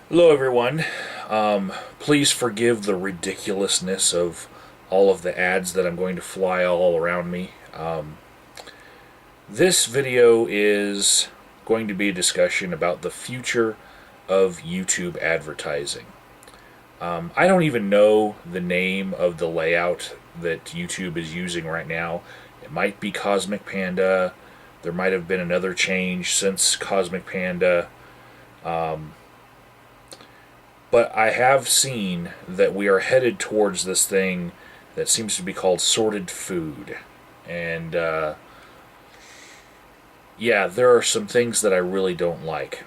Hello, everyone. Please forgive the ridiculousness of all of the ads that I'm going to fly all around me. This video is going to be a discussion about the future of YouTube advertising. I don't even know the name of the layout that YouTube is using right now. It might be Cosmic Panda. There might have been another change since Cosmic Panda. But I have seen that we are headed towards this thing that seems to be called sorted food. And yeah, there are some things that I really don't like.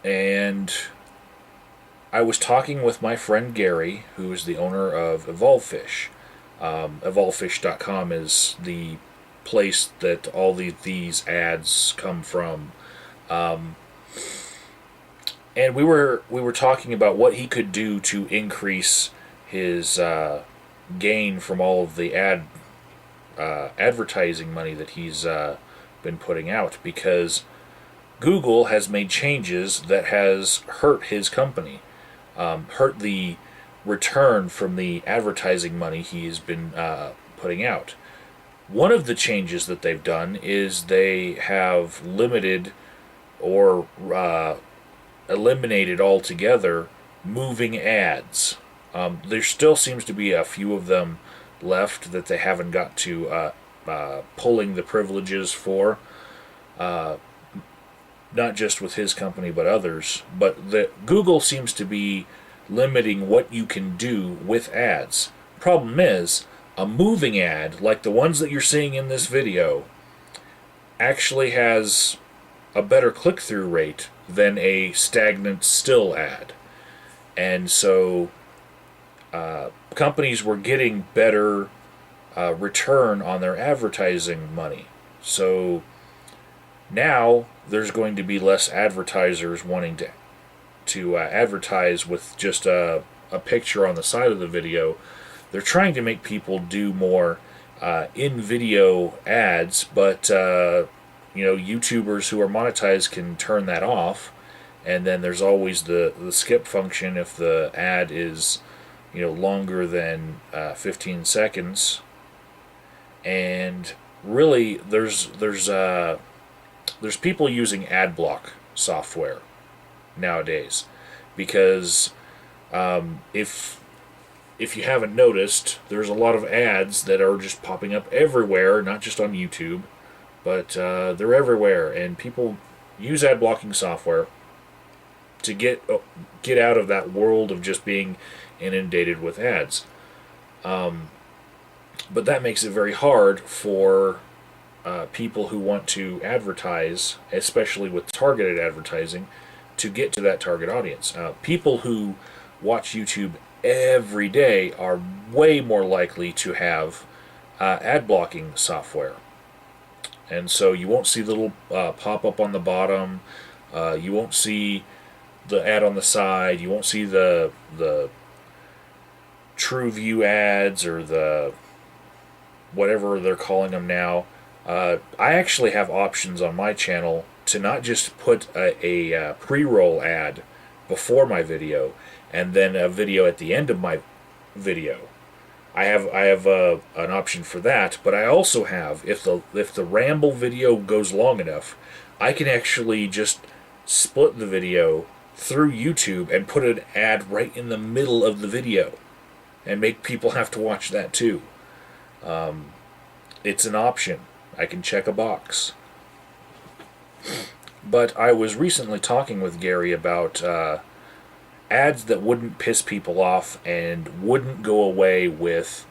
And I was talking with my friend Gary, who is the owner of EvolveFish. EvolveFish.com is the place that all these ads come from. And we were talking about what he could do to increase his gain from all of the advertising money that he's been putting out, because Google has made changes that has hurt his company, hurt the return from the advertising money he's been putting out. One of the changes that they've done is they have limited or eliminated altogether moving ads. There still seems to be a few of them left that they haven't got to pulling the privileges for, not just with his company but others. But Google seems to be limiting what you can do with ads. Problem is, a moving ad like the ones that you're seeing in this video actually has a better click-through rate than a stagnant still ad. And so companies were getting better return on their advertising money. So now there's going to be less advertisers wanting to advertise with just a picture on the side of the video. They're trying to make people do more in-video ads, but YouTubers who are monetized can turn that off, and then there's always the skip function if the ad is longer than 15 seconds. And really, there's people using ad block software nowadays, because if you haven't noticed, there's a lot of ads that are just popping up everywhere, not just on YouTube, but they're everywhere, and people use ad blocking software to get out of that world of just being inundated with ads. But that makes it very hard for people who want to advertise, especially with targeted advertising, to get to that target audience. People who watch YouTube every day are way more likely to have ad blocking software. And so you won't see the little pop-up on the bottom. You won't see the ad on the side. You won't see the True View ads, or the whatever they're calling them now. I actually have options on my channel to not just put a pre-roll ad before my video and then a video at the end of my video. I have an option for that, but I also have, if the ramble video goes long enough, I can actually just split the video through YouTube and put an ad right in the middle of the video, and make people have to watch that too. It's an option. I can check a box. But I was recently talking with Gary about ads that wouldn't piss people off and wouldn't go away with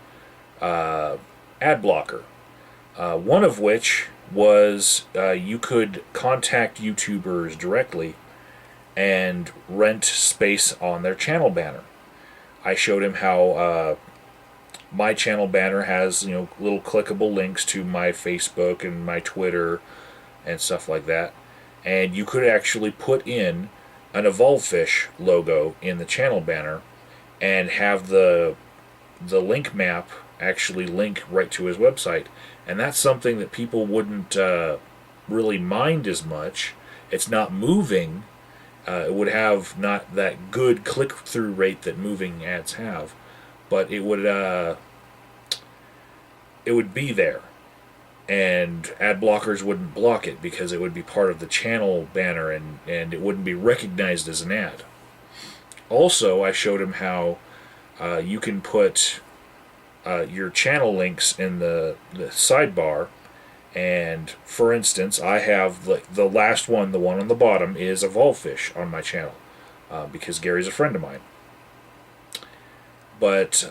ad blocker. One of which was you could contact YouTubers directly and rent space on their channel banner. I showed him how my channel banner has little clickable links to my Facebook and my Twitter and stuff like that, and you could actually put in an EvolveFish logo in the channel banner and have the link map actually link right to his website. And that's something that people wouldn't really mind as much. It's not moving, It would have not that good click-through rate that moving ads have, but it would be there, and ad blockers wouldn't block it because it would be part of the channel banner, and it wouldn't be recognized as an ad. Also, I showed him how you can put your channel links in the sidebar. And for instance, I have the last one, the one on the bottom, is Evolvefish on my channel because Gary's a friend of mine. But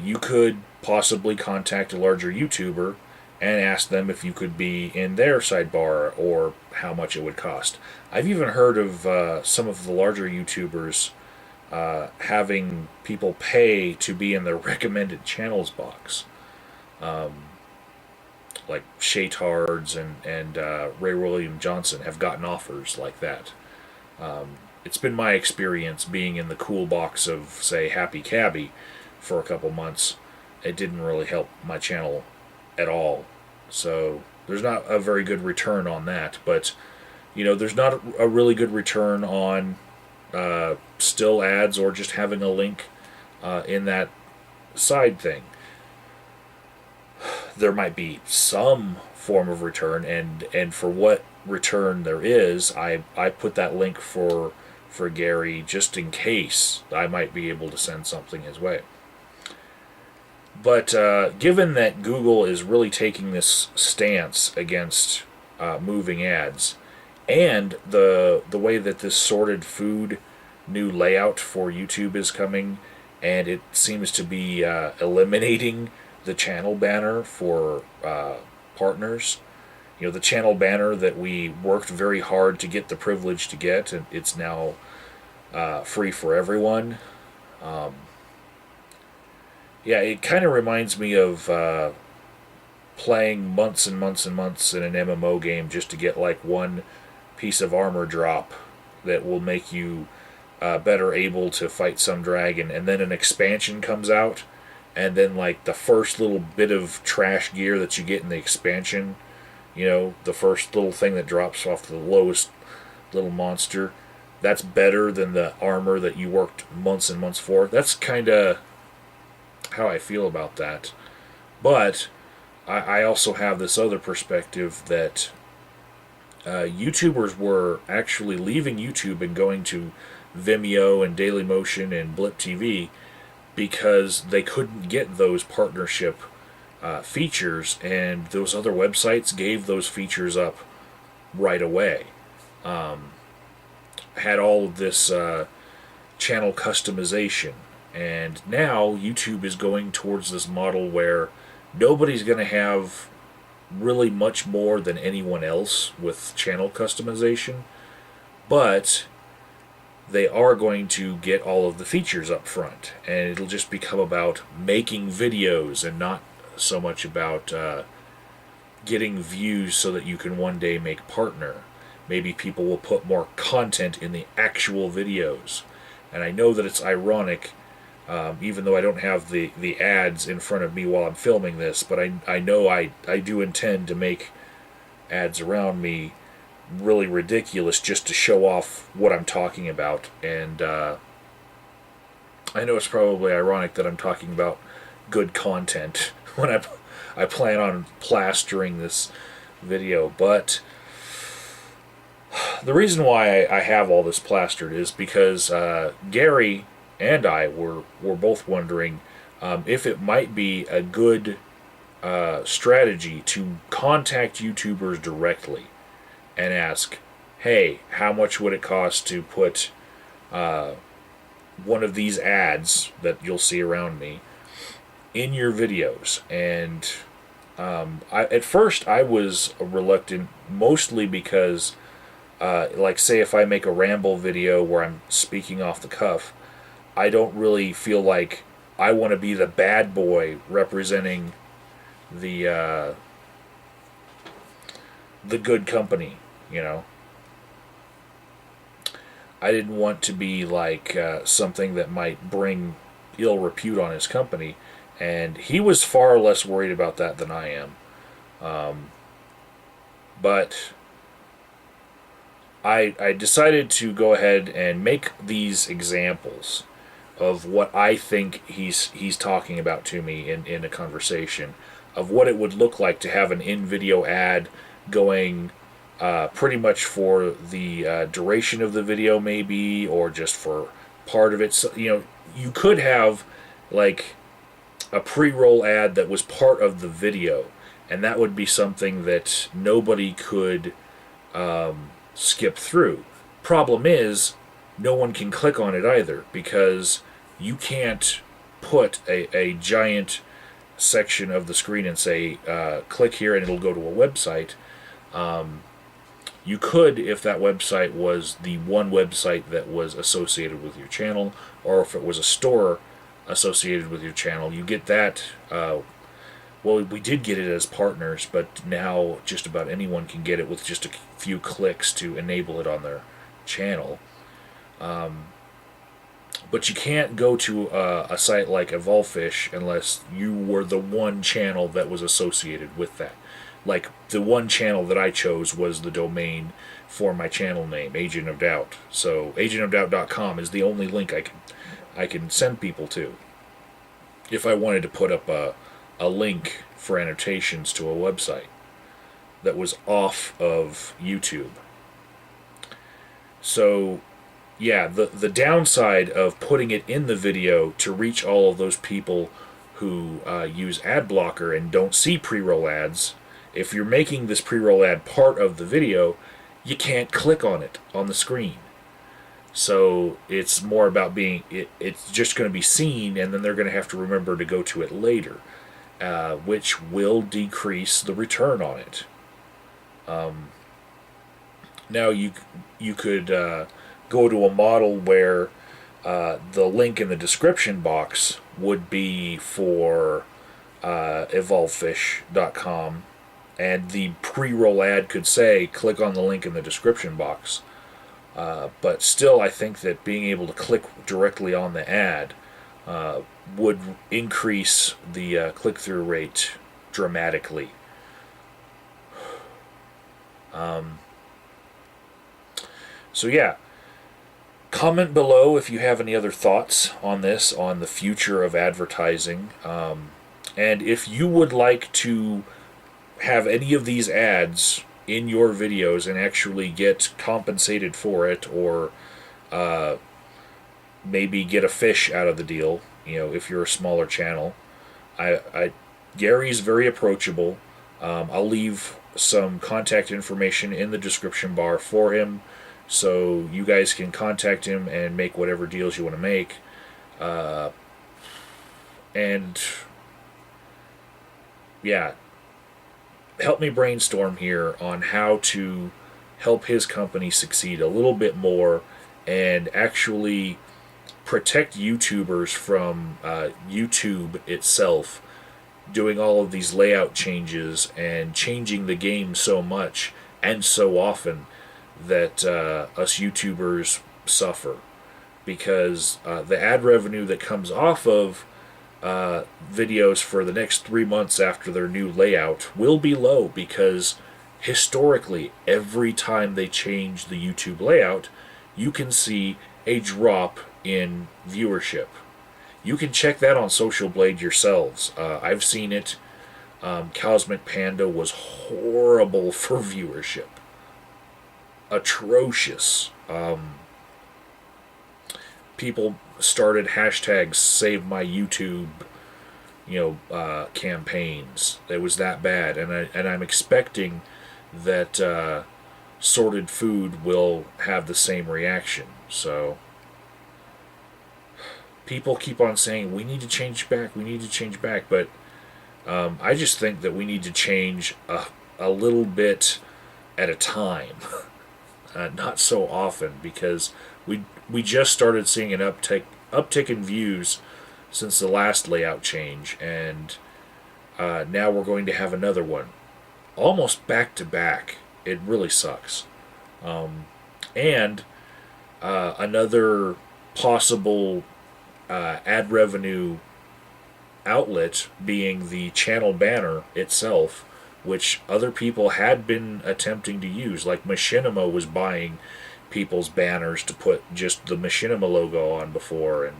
you could possibly contact a larger YouTuber and ask them if you could be in their sidebar or how much it would cost. I've even heard of some of the larger YouTubers having people pay to be in their recommended channels box. Like Shaytards and Ray William Johnson have gotten offers like that. It's been my experience being in the cool box of, say, Happy Cabbie for a couple months. It didn't really help my channel at all. So there's not a very good return on that. But, there's not a really good return on still ads or just having a link in that side thing. There might be some form of return, and for what return there is, I put that link for Gary just in case I might be able to send something his way. But given that Google is really taking this stance against moving ads, and the way that this sorted food new layout for YouTube is coming, and it seems to be eliminating the channel banner for partners. The channel banner that we worked very hard to get the privilege to get, and it's now free for everyone. It kind of reminds me of playing months and months and months in an MMO game just to get like one piece of armor drop that will make you better able to fight some dragon, and then an expansion comes out, and then like the first little bit of trash gear that you get in the expansion, the first little thing that drops off the lowest little monster, that's better than the armor that you worked months and months for. That's kind of how I feel about that. But I also have this other perspective that YouTubers were actually leaving YouTube and going to Vimeo and Dailymotion and Blip TV because they couldn't get those partnership features, and those other websites gave those features up right away. Had all of this channel customization, and now YouTube is going towards this model where nobody's going to have really much more than anyone else with channel customization, but they are going to get all of the features up front, and it'll just become about making videos and not so much about getting views so that you can one day make partner. Maybe people will put more content in the actual videos. And I know that it's ironic, even though I don't have the ads in front of me while I'm filming this, but I know I do intend to make ads around me really ridiculous just to show off what I'm talking about. And I know it's probably ironic that I'm talking about good content when I plan on plastering this video, but the reason why I have all this plastered is because Gary and I were both wondering if it might be a good strategy to contact YouTubers directly and ask, hey, how much would it cost to put one of these ads that you'll see around me in your videos? And at first I was reluctant, mostly because like say if I make a ramble video where I'm speaking off the cuff, I don't really feel like I want to be the bad boy representing the good company, I didn't want to be like something that might bring ill repute on his company, and he was far less worried about that than I am. But I decided to go ahead and make these examples of what I think he's talking about to me in a conversation, of what it would look like to have an in-video ad going pretty much for the duration of the video, maybe, or just for part of it. So, you could have like a pre-roll ad that was part of the video, and that would be something that nobody could skip through. Problem is, no one can click on it either, because you can't put a giant section of the screen and say, click here and it'll go to a website. You could, if that website was the one website that was associated with your channel, or if it was a store associated with your channel. You get that. Well, we did get it as partners, but now just about anyone can get it with just a few clicks to enable it on their channel. But you can't go to a site like Evolvefish unless you were the one channel that was associated with that. Like, the one channel that I chose was the domain for my channel name, Agent of Doubt. So agentofdoubt.com is the only link I can send people to if I wanted to put up a link for annotations to a website that was off of YouTube. So, yeah, the downside of putting it in the video to reach all of those people who use ad blocker and don't see pre-roll ads, if you're making this pre-roll ad part of the video, you can't click on it on the screen. So it's more about it's just going to be seen, and then they're going to have to remember to go to it later, which will decrease the return on it. Now you could go to a model where the link in the description box would be for evolvefish.com, and the pre-roll ad could say, click on the link in the description box. But still, I think that being able to click directly on the ad would increase the click-through rate dramatically. So yeah, comment below if you have any other thoughts on this, on the future of advertising, and if you would like to have any of these ads in your videos and actually get compensated for it, or maybe get a fish out of the deal, if you're a smaller channel. Gary's very approachable. I'll leave some contact information in the description bar for him, so you guys can contact him and make whatever deals you want to make. And yeah, help me brainstorm here on how to help his company succeed a little bit more and actually protect YouTubers from YouTube itself doing all of these layout changes and changing the game so much and so often that us YouTubers suffer, because the ad revenue that comes off of videos for the next 3 months after their new layout will be low, because historically every time they change the YouTube layout you can see a drop in viewership. You can check that on Social Blade yourselves. I've seen it. Cosmic Panda was horrible for viewership. Atrocious. People started hashtags Save My YouTube, campaigns. It was that bad, and I'm expecting that Sorted Food will have the same reaction. So people keep on saying we need to change back, but I just think that we need to change a little bit at a time, not so often, because we just started seeing an uptick in views since the last layout change, and now we're going to have another one, almost back to back. It really sucks. And another possible ad revenue outlet being the channel banner itself, which other people had been attempting to use. Like Machinima was buying people's banners to put just the Machinima logo on before, and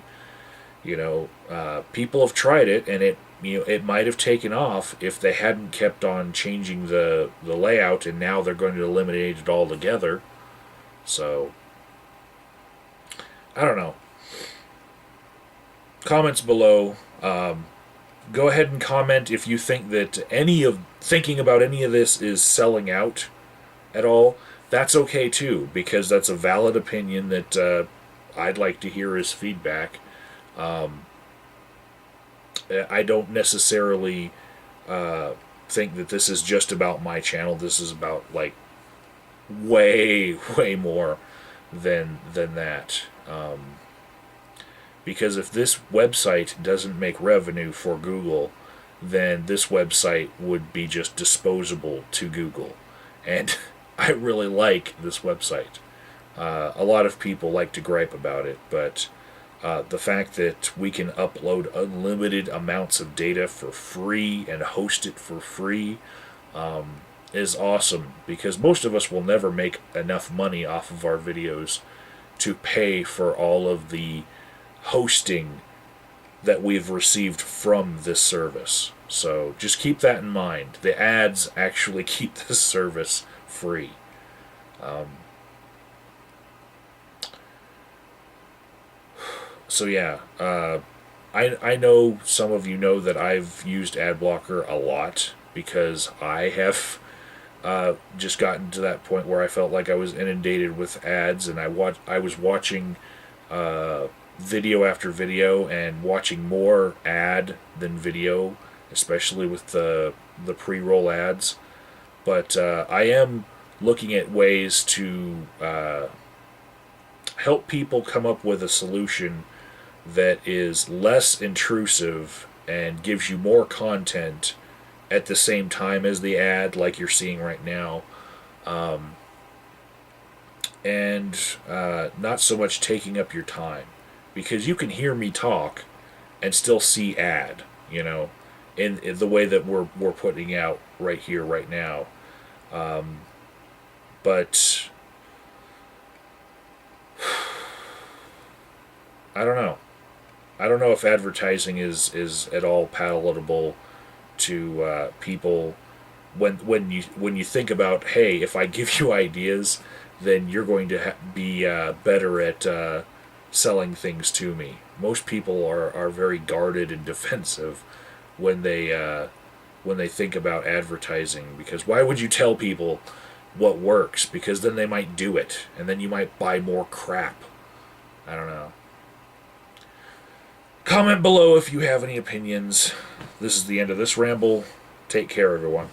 people have tried it, and it might have taken off if they hadn't kept on changing the layout, and now they're going to eliminate it altogether. So I don't know. Comments below. Go ahead and comment if you think that thinking about any of this is selling out at all. That's okay too, because that's a valid opinion that I'd like to hear as feedback. I don't necessarily think that this is just about my channel. This is about like way more than that. Because if this website doesn't make revenue for Google, then this website would be just disposable to Google. And I really like this website. A lot of people like to gripe about it, but the fact that we can upload unlimited amounts of data for free and host it for free is awesome, because most of us will never make enough money off of our videos to pay for all of the hosting that we've received from this service. So just keep that in mind. The ads actually keep this service free. So yeah, I know some of you know that I've used ad blocker a lot, because I have just gotten to that point where I felt like I was inundated with ads, and I was watching video after video and watching more ad than video, especially with the pre-roll ads. But I am looking at ways to help people come up with a solution that is less intrusive and gives you more content at the same time as the ad, like you're seeing right now, and not so much taking up your time, because you can hear me talk and still see ad, in the way that we're putting out right here, right now. But I don't know. I don't know if advertising is at all palatable to people when you think about, hey, if I give you ideas, then you're going to be better at selling things to me. Most people are very guarded and defensive when they think about advertising, because why would you tell people what works? Because then they might do it, and then you might buy more crap. I don't know. Comment below if you have any opinions. This is the end of this ramble. Take care, everyone.